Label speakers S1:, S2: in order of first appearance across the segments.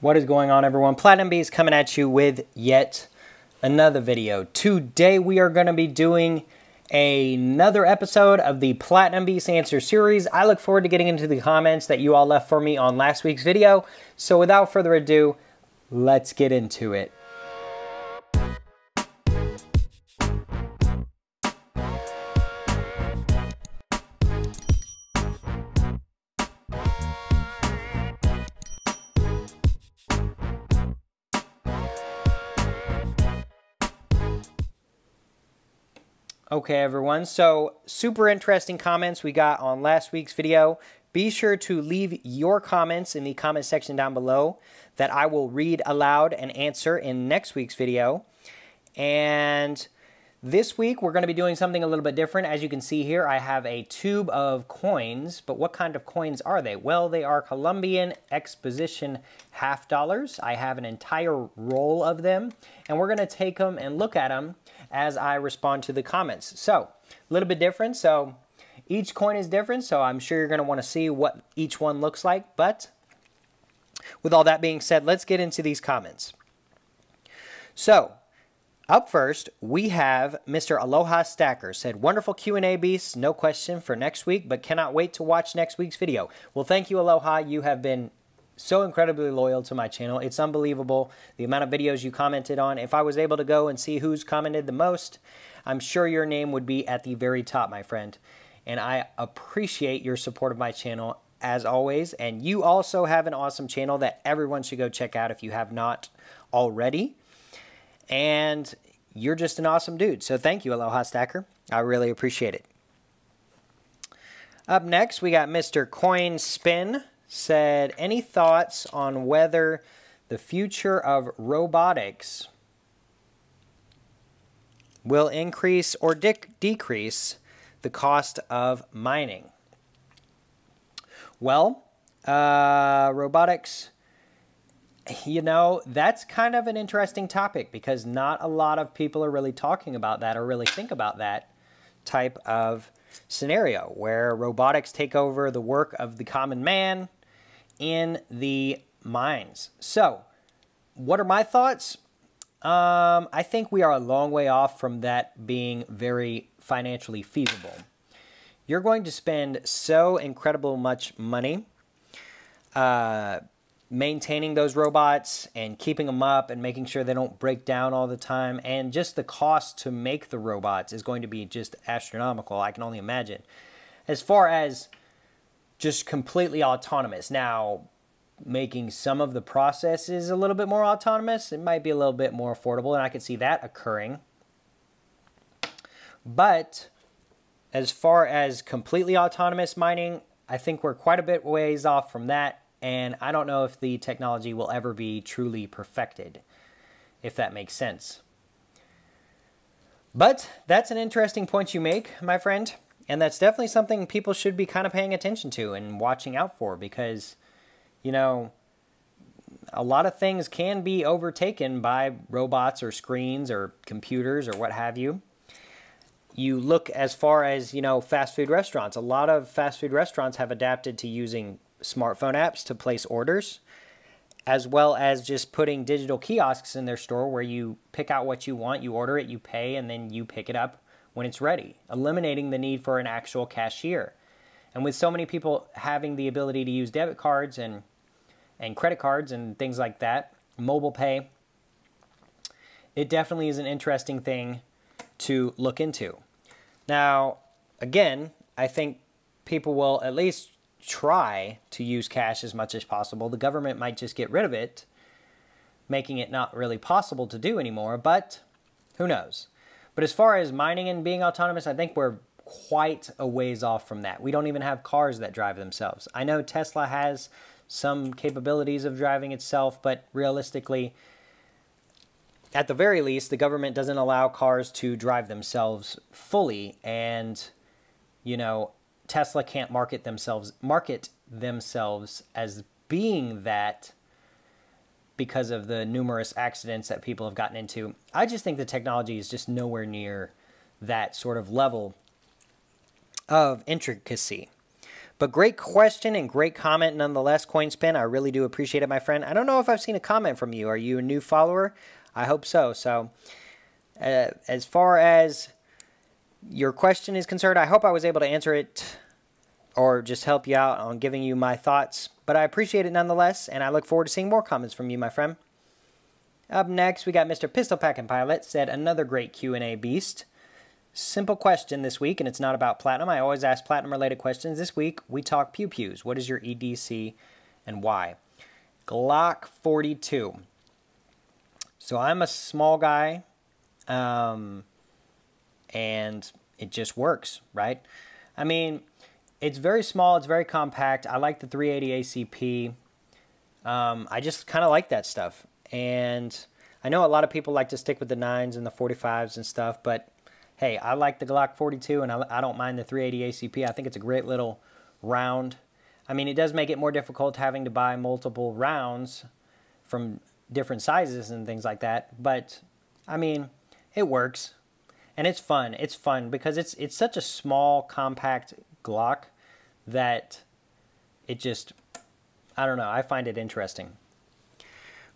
S1: What is going on, everyone? Platinum B is coming at you with yet another video. Today we are going to be doing another episode of the Platinum Beast Answer series. I look forward to getting into the comments that you all left for me on last week's video. So without further ado, let's get into it. Okay, everyone, so super interesting comments we got on last week's video. Be sure to leave your comments in the comment section down below that I will read aloud and answer in next week's video. And this week we're going to be doing something a little bit different. As you can see here, I have a tube of coins, but what kind of coins are they? Well, they are Colombian Exposition half dollars. I have an entire roll of them, and we're going to take them and look at them as I respond to the comments. So, a little bit different. So, each coin is different, so I'm sure you're going to want to see what each one looks like. But, with all that being said, let's get into these comments. So, up first, we have Mr. Aloha Stacker said, wonderful Q&A beasts, no question for next week, but cannot wait to watch next week's video. Well, thank you, Aloha. You have been so incredibly loyal to my channel. It's unbelievable the amount of videos you commented on. If I was able to go and see who's commented the most, I'm sure your name would be at the very top, my friend. And I appreciate your support of my channel as always. And you also have an awesome channel that everyone should go check out if you have not already. And you're just an awesome dude. So thank you, Aloha Stacker. I really appreciate it. Up next, we got Mr. Coin Spin. Said, any thoughts on whether the future of robotics will increase or decrease the cost of mining? Well, robotics, you know, that's kind of an interesting topic because not a lot of people are really talking about that or really think about that type of scenario where robotics take over the work of the common man in the mines. So, what are my thoughts? I think we are a long way off from that being very financially feasible. You're going to spend so incredible much money maintaining those robots and keeping them up and making sure they don't break down all the time. And just the cost to make the robots is going to be just astronomical, I can only imagine. As far as just completely autonomous. Now, making some of the processes a little bit more autonomous, it might be a little bit more affordable, and I could see that occurring. But as far as completely autonomous mining, I think we're quite a bit ways off from that, and I don't know if the technology will ever be truly perfected, if that makes sense. But that's an interesting point you make, my friend. And that's definitely something people should be kind of paying attention to and watching out for because, you know, a lot of things can be overtaken by robots or screens or computers or what have you. You look as far as, you know, fast food restaurants. A lot of fast food restaurants have adapted to using smartphone apps to place orders, as well as just putting digital kiosks in their store where you pick out what you want, you order it, you pay, and then you pick it up when it's ready, eliminating the need for an actual cashier. And with so many people having the ability to use debit cards and credit cards and things like that, mobile pay, it definitely is an interesting thing to look into. Now, again, I think people will at least try to use cash as much as possible. The government might just get rid of it, making it not really possible to do anymore, but who knows? But as far as mining and being autonomous, I think we're quite a ways off from that. We don't even have cars that drive themselves. I know Tesla has some capabilities of driving itself, but realistically, at the very least, the government doesn't allow cars to drive themselves fully, and, you know, Tesla can't market themselves as being that because of the numerous accidents that people have gotten into. I just think the technology is just nowhere near that sort of level of intricacy. But great question and great comment nonetheless, CoinSpin. I really do appreciate it, my friend. I don't know if I've seen a comment from you. Are you a new follower? I hope so. So as far as your question is concerned, I hope I was able to answer it or just help you out on giving you my thoughts. But I appreciate it nonetheless, and I look forward to seeing more comments from you, my friend. Up next, we got Mr. Pistol Packing Pilot, said another great Q&A beast. Simple question this week, and it's not about platinum. I always ask platinum-related questions. This week, we talk pew-pews. What is your EDC and why? Glock 42. So I'm a small guy, and it just works, right? I mean, it's very small. It's very compact. I like the 380 ACP. I just kind of like that stuff. And I know a lot of people like to stick with the 9s and the 45s and stuff, but hey, I like the Glock 42, and I don't mind the 380 ACP. I think it's a great little round. I mean, it does make it more difficult having to buy multiple rounds from different sizes and things like that, but I mean, it works. And it's fun. It's fun because it's such a small, compact Glock that it just, I don't know, I find it interesting.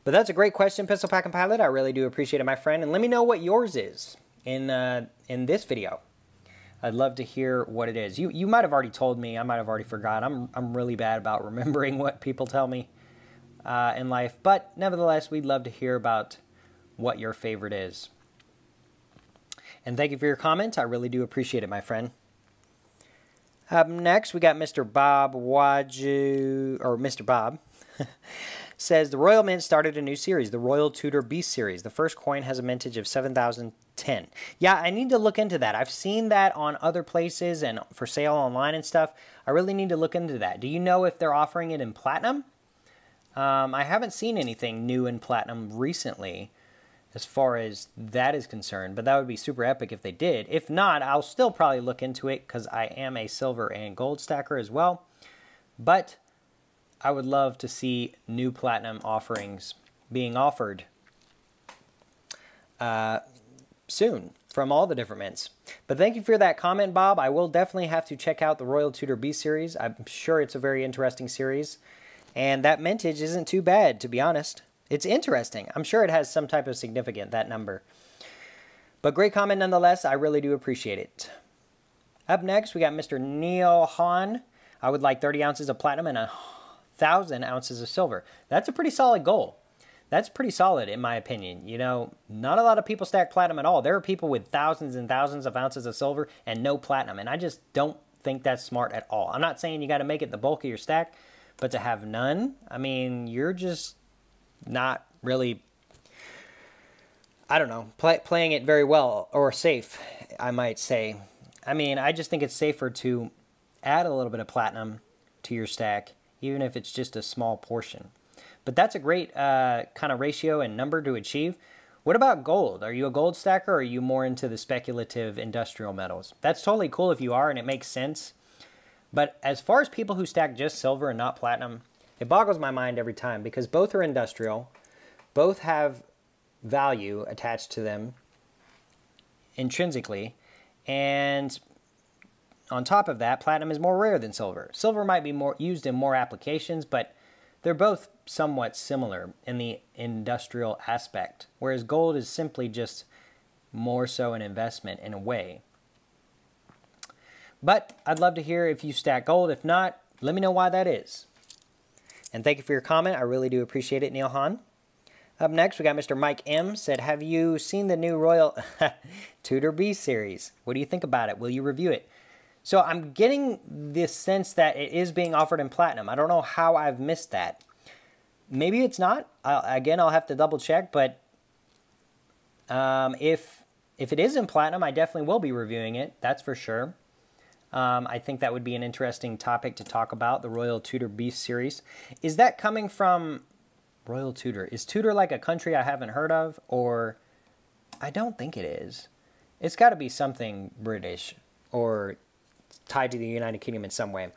S1: But that's a great question, Pistol Packing Pilot. I really do appreciate it, my friend. And let me know what yours is in this video. I'd love to hear what it is. You might have already told me. I might have already forgot. I'm really bad about remembering what people tell me in life. But nevertheless, we'd love to hear about what your favorite is. And thank you for your comment. I really do appreciate it, my friend. Up next, we got Mr. Bob Waju, or Mr. Bob, says, the Royal Mint started a new series, the Royal Tudor Beast series. The first coin has a mintage of 7,010. Yeah, I need to look into that. I've seen that on other places and for sale online and stuff. I really need to look into that. Do you know if they're offering it in platinum? I haven't seen anything new in platinum recently as far as that is concerned, but that would be super epic if they did. If not, I'll still probably look into it because I am a silver and gold stacker as well. But I would love to see new platinum offerings being offered soon from all the different mints. But thank you for that comment, Bob. I will definitely have to check out the Royal Tudor B series. I'm sure it's a very interesting series. And that mintage isn't too bad, to be honest. It's interesting. I'm sure it has some type of significance, that number. But great comment nonetheless. I really do appreciate it. Up next, we got Mr. Neil Hahn. I would like 30 ounces of platinum and 1,000 ounces of silver. That's a pretty solid goal. That's pretty solid, in my opinion. You know, not a lot of people stack platinum at all. There are people with thousands and thousands of ounces of silver and no platinum, and I just don't think that's smart at all. I'm not saying you got to make it the bulk of your stack, but to have none, I mean, you're just not really, I don't know, playing it very well or safe, I might say. I mean, I just think it's safer to add a little bit of platinum to your stack, even if it's just a small portion. But that's a great kind of ratio and number to achieve. What about gold? Are you a gold stacker, or are you more into the speculative industrial metals? That's totally cool if you are, and it makes sense. But as far as people who stack just silver and not platinum, it boggles my mind every time because both are industrial, both have value attached to them intrinsically, and on top of that, platinum is more rare than silver. Silver might be more used in more applications, but they're both somewhat similar in the industrial aspect, whereas gold is simply just more so an investment in a way. But I'd love to hear if you stack gold. If not, let me know why that is. And thank you for your comment. I really do appreciate it, Neil Hahn. Up next, we got Mr. Mike M. said, have you seen the new Royal Tudor B series? What do you think about it? Will you review it? So I'm getting this sense that it is being offered in platinum. I don't know how I've missed that. Maybe it's not. Again, I'll have to double check, but if it is in platinum, I definitely will be reviewing it. That's for sure. I think that would be an interesting topic to talk about, the Royal Tudor Beast series. Is that coming from Royal Tudor? Is Tudor like a country I haven't heard of? Or I don't think it is. It's got to be something British or tied to the United Kingdom in some way.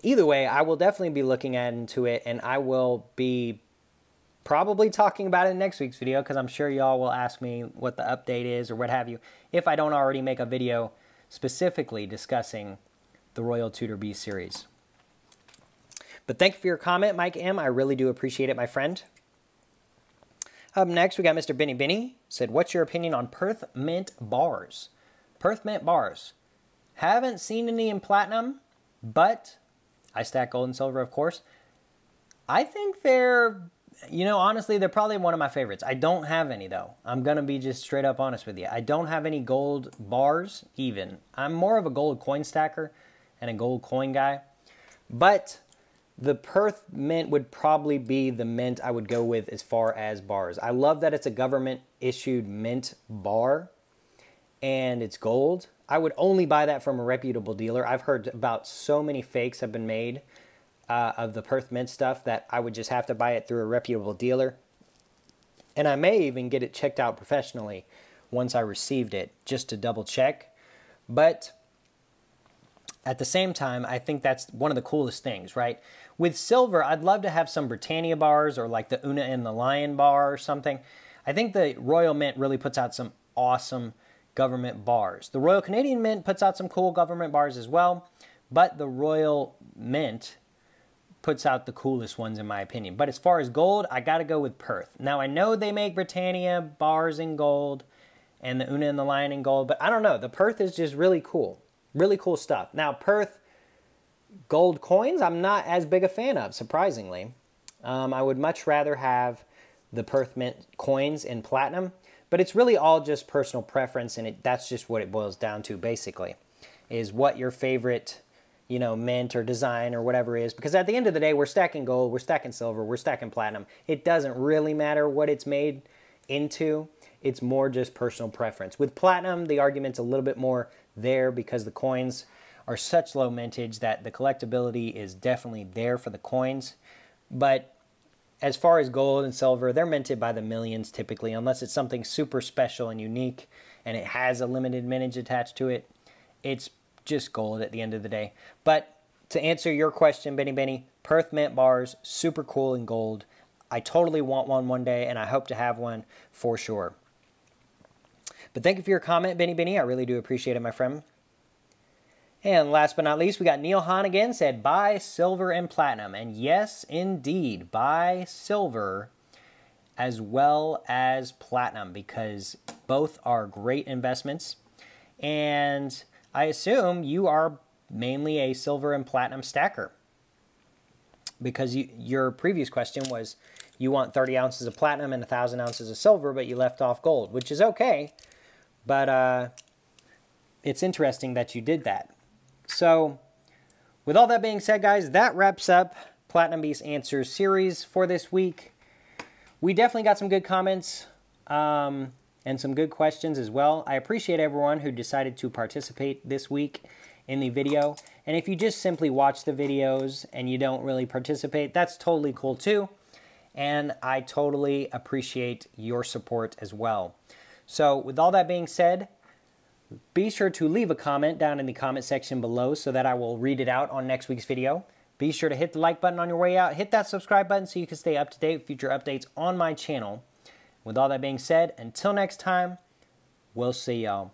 S1: Either way, I will definitely be looking into it, and I will be probably talking about it in next week's video because I'm sure y'all will ask me what the update is or what have you, if I don't already make a video specifically discussing the Royal Tudor B series. But thank you for your comment, Mike M. I really do appreciate it, my friend. Up next, we got Mr. Benny Benny. Said, what's your opinion on Perth Mint bars? Perth Mint bars. Haven't seen any in platinum, but I stack gold and silver, of course. I think they're, you know, honestly, they're probably one of my favorites. I don't have any, though. I'm going to be just straight up honest with you. I don't have any gold bars, even. I'm more of a gold coin stacker and a gold coin guy. But the Perth Mint would probably be the mint I would go with as far as bars. I love that it's a government-issued mint bar, and it's gold. I would only buy that from a reputable dealer. I've heard about so many fakes have been made of the Perth Mint stuff that I would just have to buy it through a reputable dealer. And I may even get it checked out professionally once I received it, just to double check. But at the same time, I think that's one of the coolest things, right? With silver, I'd love to have some Britannia bars or like the Una and the Lion bar or something. I think the Royal Mint really puts out some awesome government bars. The Royal Canadian Mint puts out some cool government bars as well, but the Royal Mint puts out the coolest ones in my opinion. But as far as gold, I got to go with Perth. Now, I know they make Britannia bars in gold and the Una and the Lion in gold, but I don't know. The Perth is just really cool. Really cool stuff. Now, Perth gold coins, I'm not as big a fan of, surprisingly. I would much rather have the Perth Mint coins in platinum, but it's really all just personal preference, and that's just what it boils down to, basically, is what your favorite, you know, mint or design or whatever is. Because at the end of the day, we're stacking gold, we're stacking silver, we're stacking platinum. It doesn't really matter what it's made into. It's more just personal preference. With platinum, the argument's a little bit more there because the coins are such low mintage that the collectability is definitely there for the coins. But as far as gold and silver, they're minted by the millions typically, unless it's something super special and unique and it has a limited mintage attached to it. It's just gold at the end of the day. But to answer your question, Benny Benny, Perth Mint bars, super cool in gold. I totally want one day, and I hope to have one for sure. But thank you for your comment, Benny Benny. I really do appreciate it, my friend. And last but not least, we got Neil Hahn again, said buy silver and platinum. And yes, indeed, buy silver as well as platinum because both are great investments. And I assume you are mainly a silver and platinum stacker because your previous question was you want 30 ounces of platinum and 1,000 ounces of silver, but you left off gold, which is okay. But it's interesting that you did that. So with all that being said, guys, that wraps up Platinum Beast Answers series for this week. We definitely got some good comments and some good questions as well. I appreciate everyone who decided to participate this week in the video. And if you just simply watch the videos and you don't really participate, that's totally cool too. And I totally appreciate your support as well. So with all that being said, be sure to leave a comment down in the comment section below so that I will read it out on next week's video. Be sure to hit the like button on your way out. Hit that subscribe button so you can stay up to date with future updates on my channel. With all that being said, until next time, we'll see y'all.